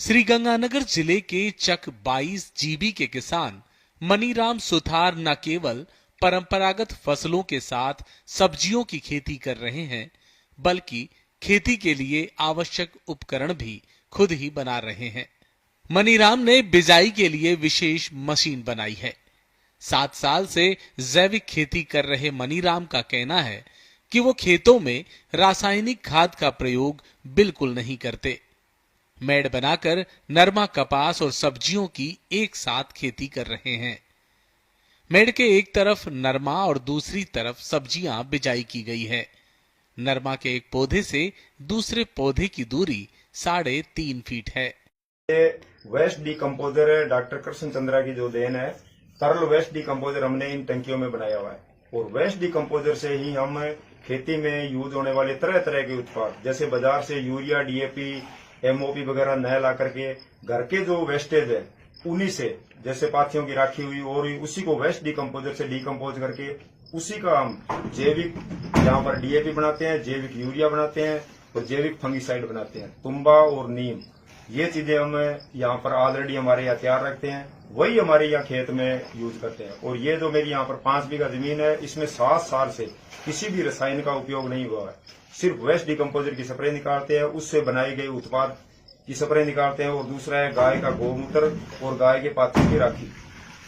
श्रीगंगानगर जिले के चक 22 जीबी के किसान मनीराम सुथार न केवल परंपरागत फसलों के साथ सब्जियों की खेती कर रहे हैं, बल्कि खेती के लिए आवश्यक उपकरण भी खुद ही बना रहे हैं। मनीराम ने बिजाई के लिए विशेष मशीन बनाई है। 7 साल से जैविक खेती कर रहे मनीराम का कहना है कि वो खेतों में रासायनिक खाद का प्रयोग बिल्कुल नहीं करते। मेड़ बनाकर नरमा, कपास और सब्जियों की एक साथ खेती कर रहे हैं। मेड़ के एक तरफ नरमा और दूसरी तरफ सब्जियां बिजाई की गई है। नरमा के एक पौधे से दूसरे पौधे की दूरी 3.5 फीट है। ये वेस्ट डिकम्पोजर है, डॉक्टर कृष्ण चंद्रा की जो देन है। तरल वेस्ट डिकम्पोजर हमने इन टंकियों में बनाया हुआ है और वेस्ट डिकम्पोजर से ही हम खेती में यूज होने वाले तरह तरह के उत्पाद, जैसे बाजार से यूरिया, डीएपी, एमओपी वगैरह नया ला करके घर के जो वेस्टेज है उन्हीं से, जैसे पाथियों की राखी हुई और उसी को वेस्ट डिकम्पोजर से डिकम्पोज करके उसी का हम जैविक यहाँ पर डीएपी बनाते हैं, जैविक यूरिया बनाते हैं और जैविक फंगीसाइड बनाते हैं। तुम्बा और नीम, ये चीजें हम यहाँ पर ऑलरेडी हमारे यहाँ तैयार रखते हैं, वही हमारे यहाँ खेत में यूज करते हैं। और ये जो मेरी यहाँ पर 5 बीघा जमीन है, इसमें 7 साल से किसी भी रसायन का उपयोग नहीं हुआ है। सिर्फ वेस्ट डिकम्पोजर की स्प्रे निकालते हैं, उससे बनाए गए उत्पाद की स्प्रे निकालते हैं। और दूसरा है गाय का गोमूत्र और गाय के पाथी की राखी,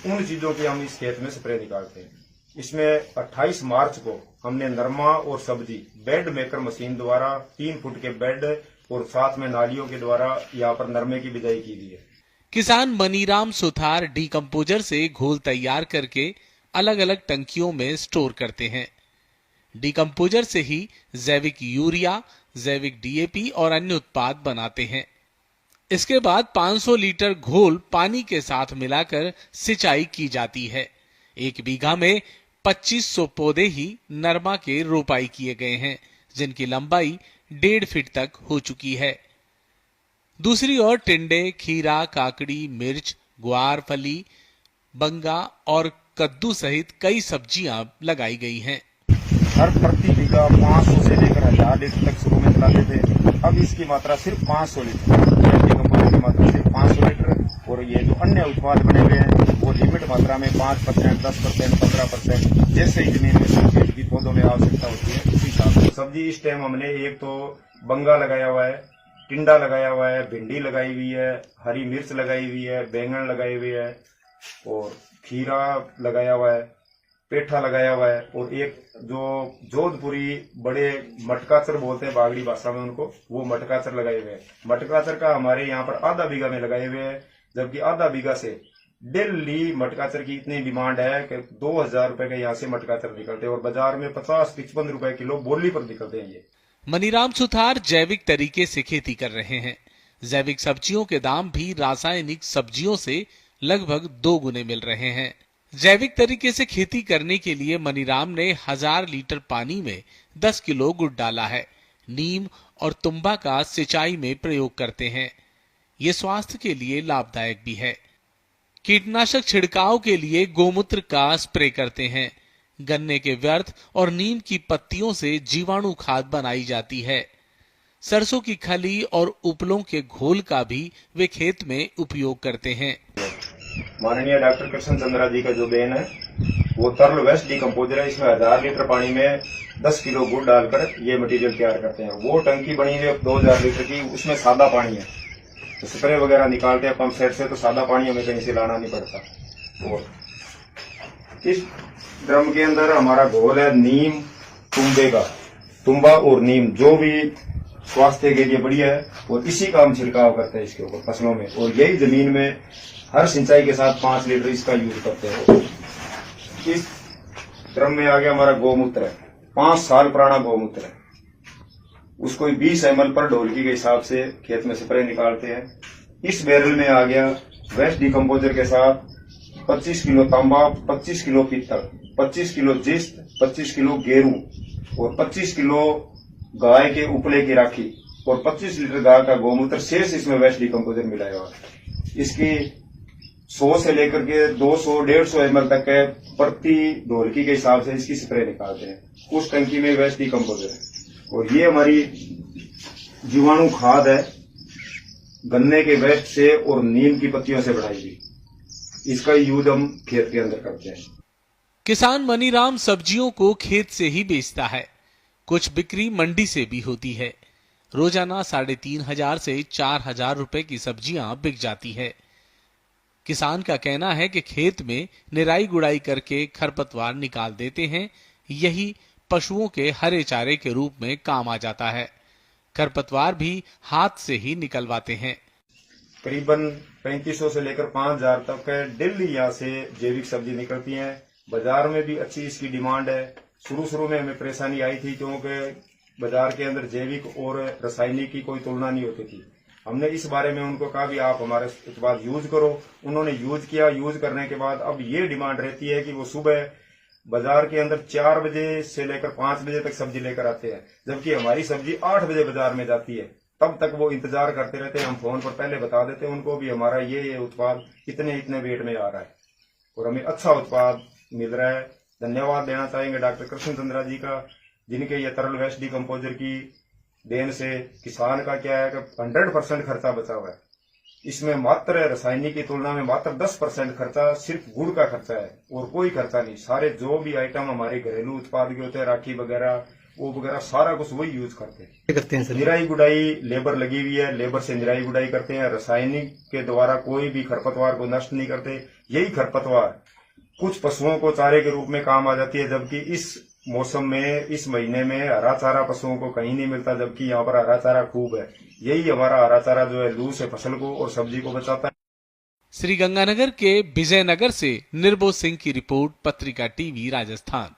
उन चीजों की हम इस खेत में स्प्रे निकालते हैं। इसमें 28 मार्च को हमने नरमा और सब्जी बेड मेकर मशीन द्वारा 3 फुट के बेड और साथ में नालियों के द्वारा यहाँ पर नरमे की बिजाई की गई है। किसान मनीराम सुथार डिकम्पोजर से घोल तैयार करके अलग अलग टंकियों में स्टोर करते हैं। डिकम्पोजर से ही जैविक यूरिया, जैविक डीएपी और अन्य उत्पाद बनाते हैं। इसके बाद 500 लीटर घोल पानी के साथ मिलाकर सिंचाई की जाती है। 1 बीघा में 2500 पौधे ही नरमा के रोपाई किए गए हैं, जिनकी लंबाई 1.5 फीट तक हो चुकी है। दूसरी ओर टिंडे, खीरा, काकड़ी, मिर्च, ग्वार फली, बंगा और कद्दू सहित कई सब्जियां लगाई गई हैं। हर प्रति बीघा 500 से लेकर 1000 लीटर तक शुरू में चलाते थे। अब इसकी मात्रा सिर्फ 500 लीटर, डिकम्पोजर की मात्रा सिर्फ 500 लीटर। और ये जो अन्य उत्पाद बने हुए हैं वो लिमिट मात्रा में 5%, 10%, 15%, जैसे ही जमीन में सब्जी की पौधों में आवश्यकता होती है उसी हिसाब से। सब्जी इस टाइम हमने एक तो बंगा लगाया हुआ है, टिंडा लगाया हुआ है, भिंडी लगाई हुई है, हरी मिर्च लगाई हुई है, बैंगन लगाए हुए है और खीरा लगाया हुआ है, पेठा लगाया हुआ है। और एक जो जोधपुरी बड़े मटकाचर बोलते हैं बागड़ी भाषा में उनको, वो मटकाचर लगाए हुए हैं। मटकाचर का हमारे यहाँ पर आधा बीघा में लगाए हुए हैं, जबकि आधा बीघा से डेली मटकाचर की इतनी डिमांड है कि 2000 रुपए के यहाँ से मटकाचर निकलते हैं और बाजार में 50-55 रुपए किलो बोली पर निकलते हैं। ये मनीराम सुथार जैविक तरीके से खेती कर रहे हैं। जैविक सब्जियों के दाम भी रासायनिक सब्जियों से लगभग 2 गुने मिल रहे हैं। जैविक तरीके से खेती करने के लिए मनीराम ने 1000 लीटर पानी में 10 किलो गुड़ डाला है। नीम और तुम्बा का सिंचाई में प्रयोग करते हैं। ये स्वास्थ्य के लिए लाभदायक भी है। कीटनाशक छिड़काव के लिए गोमूत्र का स्प्रे करते हैं। गन्ने के व्यर्थ और नीम की पत्तियों से जीवाणु खाद बनाई जाती है। सरसों की खली और उपलों के घोल का भी वे खेत में उपयोग करते हैं। माननीय डॉक्टर कृष्ण चंद्रा जी का जो देन है वो तरल वेस्ट डिकम्पोजर है। इसमें 1000 लीटर पानी में 10 किलो गुड़ डालकर ये मटेरियल तैयार करते हैं। वो टंकी बनी हुई है 2000 लीटर की, उसमें सादा पानी है, तो स्प्रे वगैरह निकालते हैं पंप सेट से, तो सादा पानी हमें कहीं से लाना नहीं पड़ता। और इस ड्रम के अंदर हमारा घोल है नीम, तुम्बा और नीम, जो भी स्वास्थ्य के लिए बढ़िया है, और इसी का हम छिड़काव करते हैं इसके ऊपर फसलों में। और यही जमीन में हर सिंचाई के साथ 5 लीटर इसका यूज करते हैं। इस ड्रम में आ गया हमारा गोमूत्र है, 5 साल पुराना गोमूत्र है, उसको 20 ml पर ढोलकी के हिसाब से खेत में स्प्रे निकालते हैं। इस बैरल में आ गया वेस्ट डिकम्पोजर के साथ 25 किलो तांबा, 25 किलो पीतल, 25 किलो जिस्त, 25 किलो गेरू और 25 किलो गाय के उपले की राखी और 25 लीटर गाय का गोमूत्र, शेष इसमें वेस्ट डिकम्पोजर मिलाया हुआ है। इसकी 100 से लेकर के 200-150 ml तक है प्रति ढोलकी के हिसाब से इसकी स्प्रे निकालते हैं। उस टंकी में वेस्ट डिकम्पोजर है और ये हमारी जीवाणु खाद है गन्ने के वेस्ट से और नीम की पत्तियों से बनाई गई। इसका यूज हम खेत के अंदर करते हैं। किसान मनीराम सब्जियों को खेत से ही बेचता है। कुछ बिक्री मंडी से भी होती है। रोजाना 3,500 से 4,000 रुपए की सब्जियां बिक जाती है। किसान का कहना है कि खेत में निराई गुड़ाई करके खरपतवार निकाल देते हैं। यही पशुओं के हरे चारे के रूप में काम आ जाता है। खरपतवार भी हाथ से ही निकलवाते हैं। करीबन 3500 से लेकर 5,000 तक डेली यहाँ से जैविक सब्जी निकलती है। बाजार में भी अच्छी इसकी डिमांड है। शुरू में हमें परेशानी आई थी क्योंकि बाजार के अंदर जैविक और रासायनिक की कोई तुलना नहीं होती थी। हमने इस बारे में उनको कहा भी आप हमारे उत्पाद यूज करो। उन्होंने यूज किया। यूज करने के बाद अब ये डिमांड रहती है कि वो सुबह बाजार के अंदर 4 बजे से लेकर 5 बजे तक सब्जी लेकर आते हैं, जबकि हमारी सब्जी 8 बजे बाजार में जाती है। तब तक वो इंतजार करते रहते हैं। हम फोन पर पहले बता देते हैं उनको भी हमारा ये उत्पाद इतने वेट में आ रहा है और हमें अच्छा उत्पाद मिल रहा है। धन्यवाद देना चाहेंगे डॉक्टर कृष्ण चंद्रा जी का, जिनके ये तरल वेस्ट डिकम्पोजर की देन से किसान का क्या है कि 100% खर्चा बचा हुआ है। इसमें मात्र रासायनिक की तुलना में मात्र 10% खर्चा सिर्फ गुड़ का खर्चा है और कोई खर्चा नहीं। सारे जो भी आइटम हमारे घरेलू उत्पाद के होते हैं, राखी वगैरह वो वगैरह सारा कुछ वही यूज करते हैं। निराई गुड़ाई लेबर लगी हुई है। लेबर से निराई गुड़ाई करते हैं। रासायनिक के द्वारा कोई भी खरपतवार को नष्ट नहीं करते। यही खरपतवार कुछ पशुओं को चारे के रूप में काम आ जाती है, जबकि इस मौसम में इस महीने में हरा चारा पशुओं को कहीं नहीं मिलता, जबकि यहाँ पर हरा चारा खूब है। यही हमारा हरा चारा जो है लू से फसल को और सब्जी को बचाता है। श्री गंगानगर के विजयनगर से निर्भो सिंह की रिपोर्ट, पत्रिका टीवी राजस्थान।